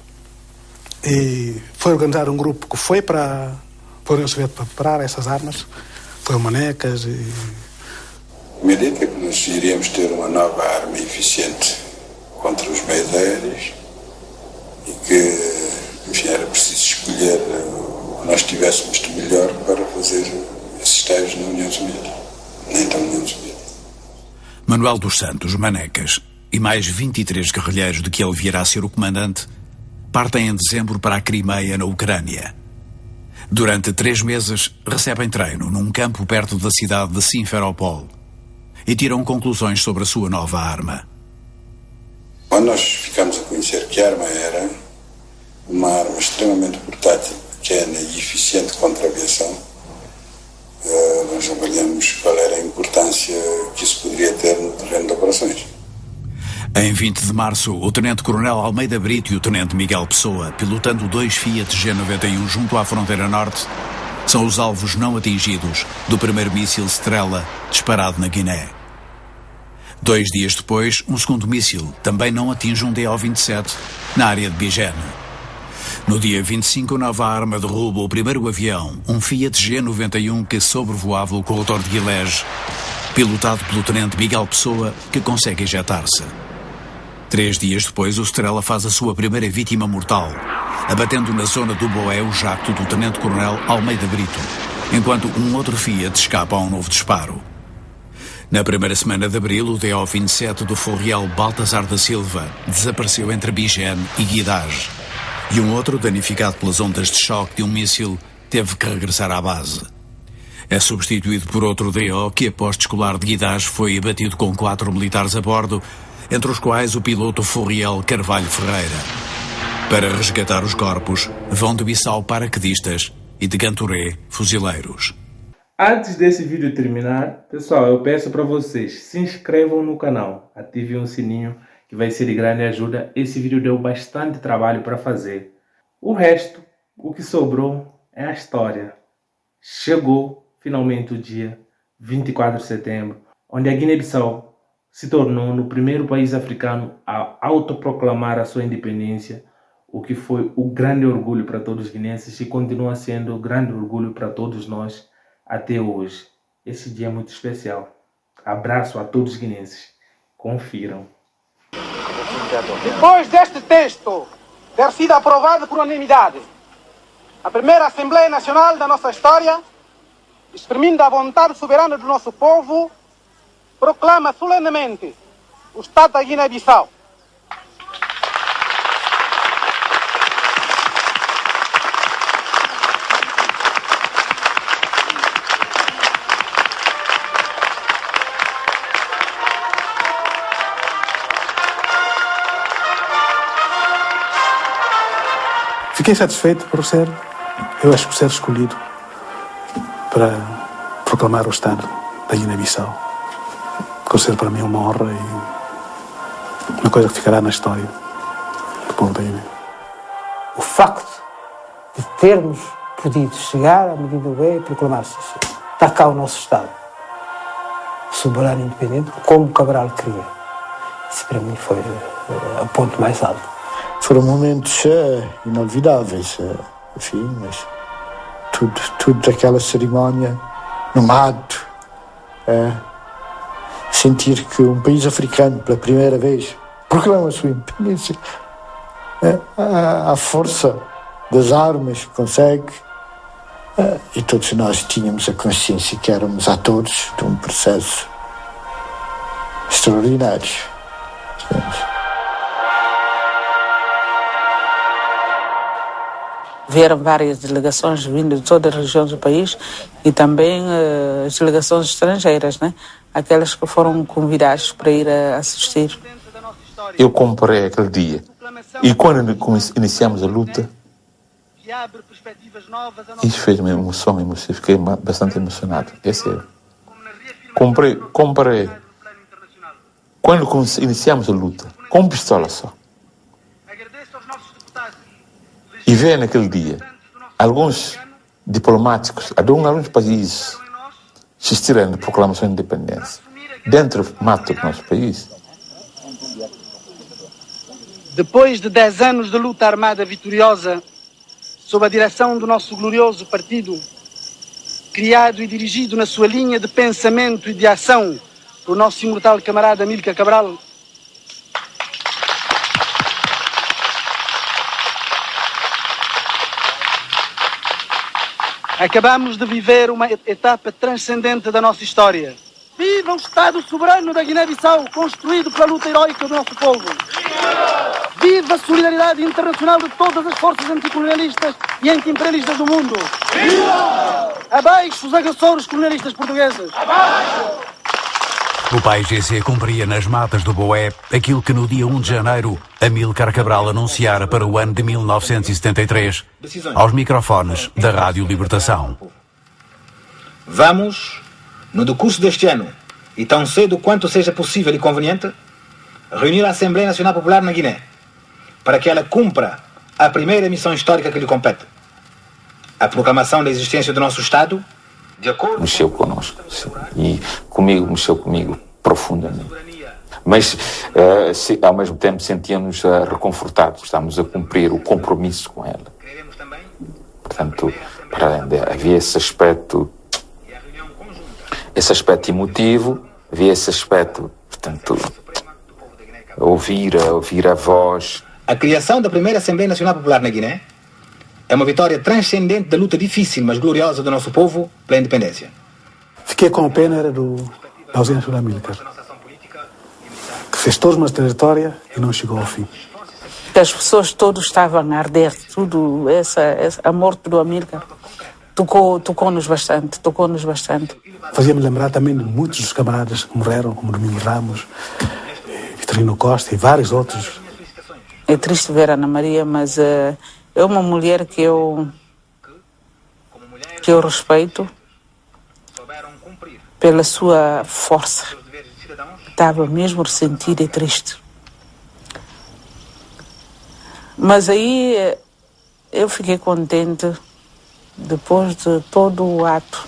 e foi organizar um grupo que foi para a União Soviética para preparar essas armas. Foi o Manecas e... À medida que nós iríamos ter uma nova arma eficiente contra os meios aéreos e que, enfim, era preciso escolher o que nós tivéssemos de melhor para fazer esses tais na União Soviética, nem da União Soviética. Manuel dos Santos, Manecas, e mais 23 guerrilheiros de que ele virá a ser o comandante, partem em dezembro para a Crimeia, na Ucrânia. Durante 3 meses, recebem treino num campo perto da cidade de Simferopol e tiram conclusões sobre a sua nova arma. Quando nós ficamos a conhecer que a arma era uma arma extremamente portátil, pequena e eficiente contra a aviação, nós avaliamos qual era a importância que isso poderia ter no terreno de operações. Em 20 de março, o Tenente-Coronel Almeida Brito e o Tenente Miguel Pessoa, pilotando 2 Fiat G91 junto à fronteira norte, são os alvos não atingidos do primeiro míssil Strela disparado na Guiné. 2 dias depois, um segundo míssil também não atinge um DO-27 na área de Bigen. No dia 25, a nova arma derruba o primeiro avião, um Fiat G91 que sobrevoava o corredor de Guilherme, pilotado pelo Tenente Miguel Pessoa, que consegue ejetar-se. 3 dias depois, o Strela faz a sua primeira vítima mortal, abatendo na zona do Boé o jacto do Tenente-Coronel Almeida Brito, enquanto um outro Fiat escapa a um novo disparo. Na primeira semana de abril, o DO-27 do Forreal Baltasar da Silva desapareceu entre Bigen e Guidage, e um outro, danificado pelas ondas de choque de um míssil, teve que regressar à base. É substituído por outro DO que, após descolar de Guidage, foi abatido com 4 militares a bordo, entre os quais o piloto Forriel Carvalho Ferreira. Para resgatar os corpos, vão de Bissau paraquedistas e de Gantouré fuzileiros. Antes desse vídeo terminar, pessoal, eu peço para vocês, se inscrevam no canal, ativem o sininho que vai ser de grande ajuda. Esse vídeo deu bastante trabalho para fazer. O resto, o que sobrou, é a história. Chegou finalmente o dia 24 de setembro, onde a Guiné-Bissau se tornou no primeiro país africano a autoproclamar a sua independência, o que foi o grande orgulho para todos os guineenses e continua sendo o grande orgulho para todos nós até hoje. Esse dia é muito especial. Abraço a todos os guineenses. Confiram. Depois deste texto ter sido aprovado por unanimidade, a primeira Assembleia Nacional da nossa história, exprimindo a vontade soberana do nosso povo, proclama solenemente o Estado da Guiné-Bissau. Fiquei satisfeito por ser escolhido para proclamar o Estado da Guiné-Bissau. Considero para mim uma honra e uma coisa que ficará na história do povo da Guiné. O facto de termos podido chegar à medida do bem e proclamar-se, está cá o nosso Estado soberano e independente, como Cabral queria. Isso para mim foi o ponto mais alto. Foram momentos inolvidáveis, enfim, mas tudo aquela cerimónia no mato, sentir que um país africano pela primeira vez proclama a sua independência, a força das armas consegue, e todos nós tínhamos a consciência que éramos atores de um processo extraordinário. Vieram várias delegações vindo de todas as regiões do país e também as delegações estrangeiras, né? Aquelas que foram convidadas para ir assistir. Eu comprei aquele dia e quando iniciamos a luta, isso fez uma emoção, fiquei bastante emocionado. É sério. Comprei. Quando iniciamos a luta, com pistola só. E ver naquele dia alguns diplomáticos, alguns países assistiram à proclamação de independência dentro do mato do nosso país. Depois de 10 anos de luta armada vitoriosa, sob a direção do nosso glorioso partido, criado e dirigido na sua linha de pensamento e de ação por nosso imortal camarada Amílcar Cabral, acabamos de viver uma etapa transcendente da nossa história. Viva o Estado soberano da Guiné-Bissau, construído pela luta heroica do nosso povo. Viva a solidariedade internacional de todas as forças anticolonialistas e anti-imperialistas do mundo. Viva! Abaixo os agressores colonialistas portugueses. Abaixo! O PAIGC cumpria nas matas do Boé aquilo que no dia 1 de janeiro Amílcar Cabral anunciara para o ano de 1973 aos microfones da Rádio Libertação. Vamos, no decurso deste ano, e tão cedo quanto seja possível e conveniente, reunir a Assembleia Nacional Popular na Guiné, para que ela cumpra a primeira missão histórica que lhe compete. A proclamação da existência do nosso Estado, de acordo... Mexeu connosco, sim. E mexeu comigo profundamente. Mas, ao mesmo tempo, sentíamos reconfortados, estávamos a cumprir o compromisso com ela. Portanto, havia esse aspecto emotivo, havia esse aspecto, portanto, ouvir a voz. A criação da primeira Assembleia Nacional Popular na Guiné é uma vitória transcendente da luta difícil, mas gloriosa do nosso povo pela independência. Fiquei com a pena da ausência do Amílcar, que fez toda uma trajetória e não chegou ao fim. As pessoas todas estavam a arder, tudo, a morte do Amílcar tocou-nos bastante. Fazia-me lembrar também de muitos dos camaradas que morreram, como Domingos Ramos, Vitorino Costa e vários outros. É triste ver a Ana Maria, mas é uma mulher que eu respeito pela sua força. Estava mesmo ressentida e triste. Mas aí eu fiquei contente depois de todo o ato,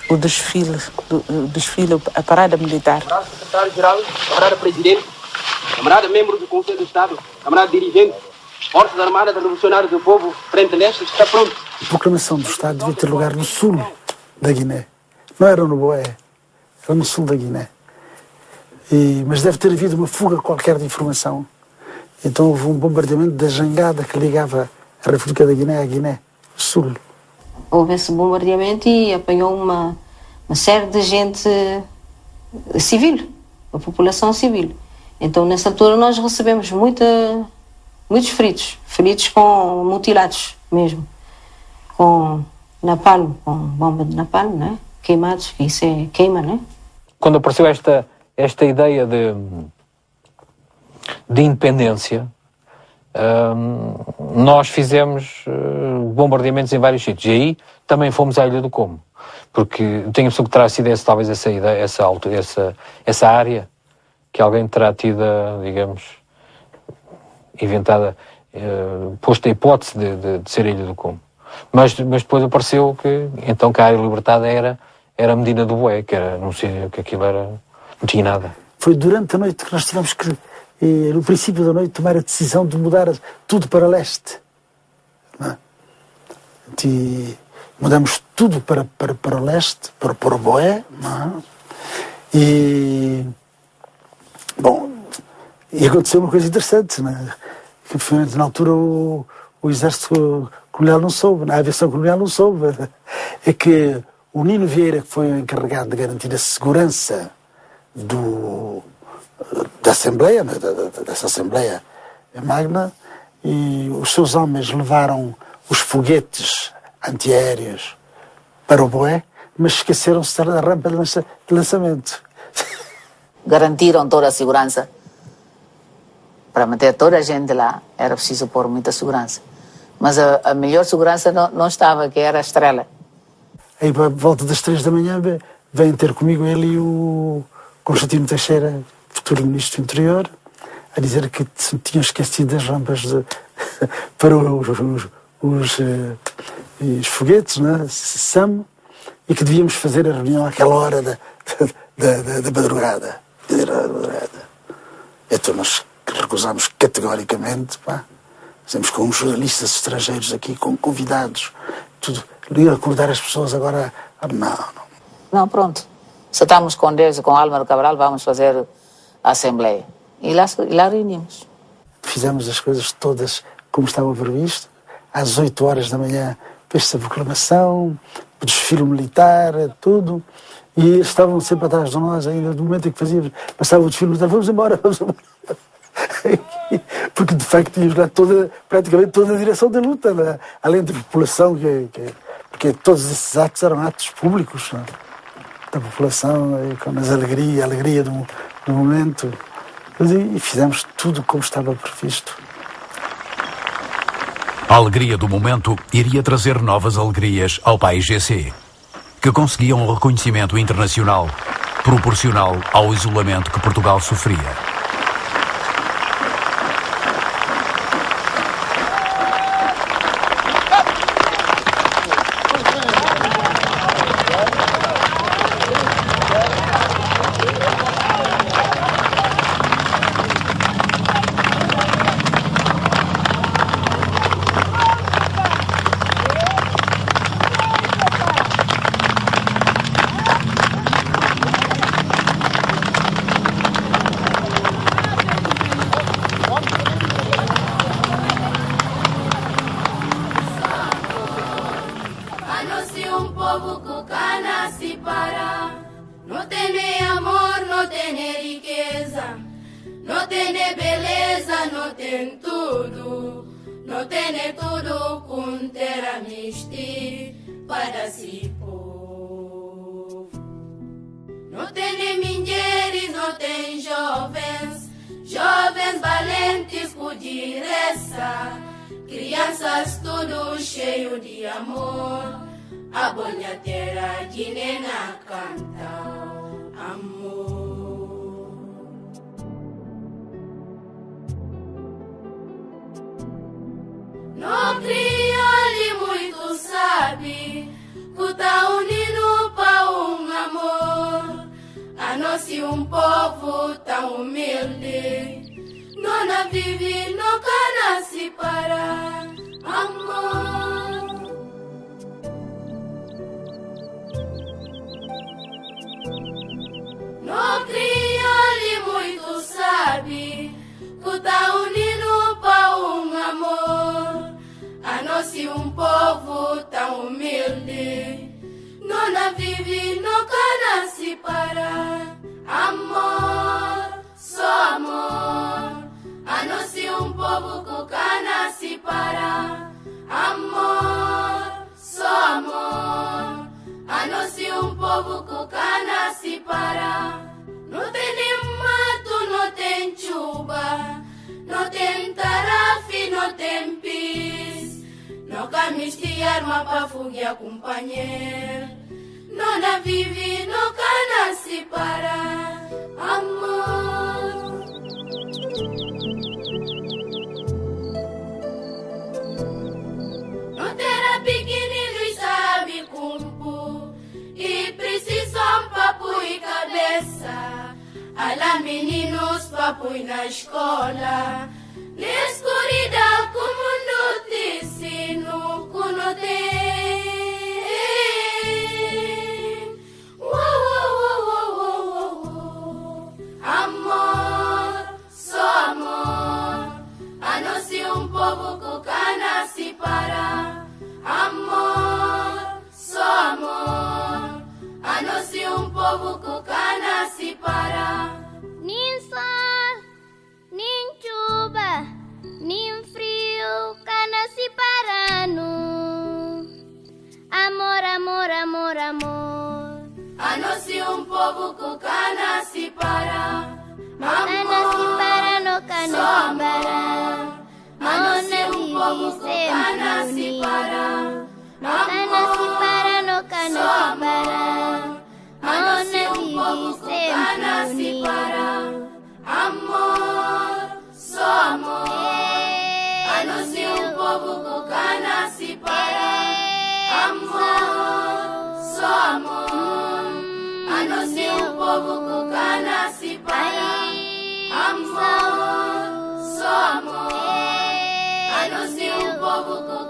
o desfile, a parada militar. Camarada secretário-geral, camarada presidente, camarada membro do Conselho do Estado, camarada dirigente, Forças Armadas Revolucionárias do Povo, Frente Leste, está pronto. A proclamação do Estado devia ter lugar no sul da Guiné. Não era no Boé, era no sul da Guiné. Mas deve ter havido uma fuga qualquer de informação. Então houve um bombardeamento da jangada que ligava a República da Guiné à Guiné, sul. Houve esse bombardeamento e apanhou uma série de gente civil, a população civil. Então, nessa altura, nós recebemos muitos feridos com mutilados mesmo, com napalm, com bomba de napalm, né? Queimados, que isso é queima, né? Quando apareceu esta ideia de independência, nós fizemos bombardeamentos em vários sítios. E aí também fomos à Ilha do Como. Porque tenho a impressão que terá sido talvez essa ideia, essa área que alguém terá tido, digamos, inventada, posto a hipótese de ser a Ilha do Como. Mas depois apareceu que a área libertada era a Medina do Boé, que era, não sei, que aquilo era, não tinha nada. Foi durante a noite que nós tivemos que, no princípio da noite, tomar a decisão de mudar tudo para leste. Não é? E mudamos tudo para o leste, para o Boé. Não é? E aconteceu uma coisa interessante, não é? Que na altura o exército colonial não soube, a aviação colonial não soube. É que o Nino Vieira, que foi o encarregado de garantir a segurança da Assembleia, dessa Assembleia Magna, e os seus homens levaram os foguetes antiaéreos para o Boé, mas esqueceram-se da rampa de lançamento. Garantiram toda a segurança. Para manter toda a gente lá, era preciso pôr muita segurança. Mas a melhor segurança não estava, que era a Estrela. Aí, por volta das 3 da manhã, vêm ter comigo ele e o Constantino Teixeira, futuro Ministro do Interior, a dizer que tinham esquecido as rampas para os foguetes, né, SAM, e que devíamos fazer a reunião àquela hora da madrugada. Então nós recusámos categoricamente, fizemos com uns jornalistas estrangeiros aqui, com convidados, tudo. Ir acordar as pessoas agora, Não, pronto. Se estamos com Deus e com Álvaro Cabral, vamos fazer a Assembleia. E lá reunimos. Fizemos as coisas todas como estava previsto. Às 8 horas da manhã fez-se a proclamação, o desfile militar, tudo. E eles estavam sempre atrás de nós, ainda no momento em que passava o desfile militar, vamos embora. Porque de facto tínhamos lá praticamente toda a direção da luta, né? Além da população, porque todos esses atos eram atos públicos, né? Da população, com a alegria do momento. E fizemos tudo como estava previsto. A alegria do momento iria trazer novas alegrias ao país GC, que conseguiam um reconhecimento internacional proporcional ao isolamento que Portugal sofria. Jovens valentes com direção, crianças tudo cheio de amor. A bonha terra Guiné na canta amor. No crioulo muito sabe, que tá unido para amor. A nós povo tão humilde, não vive, não cana se para amor. No crioulo muito sabe, que tá unido para amor. A nós povo tão humilde, não vive, não cana se para amor, só amor. A nós povo que cana se para amor, só amor. A nós povo que cana se para. Não tem mato, não tem chuva, não tem tarafi, não tem pis. Não camis de arma para fugir companheiro. Não vive, não cana se para amor. Não terá pequenino e sabe cumpo, e precisam papo e cabeça. Alá meninos papo e na escola. Na escuridão que o mundo te ensino, que não tem. Amor, só amor. A nós povo que cana se para amor, só amor. A nós povo que cana se para. Nem sol, nem chuva, nem frio, cana se parando. Amor, amor, amor, amor. A nós povo que cana se para. Cana se para, no cana se para. A nós povo que cana se para. Cana se para, no cana se para. A nós povo que cana se para. Amor, só amor. A nós povo que cana se para. Amor, só amor. A nós povo que cana se para. Amor, só amor. A nós povo que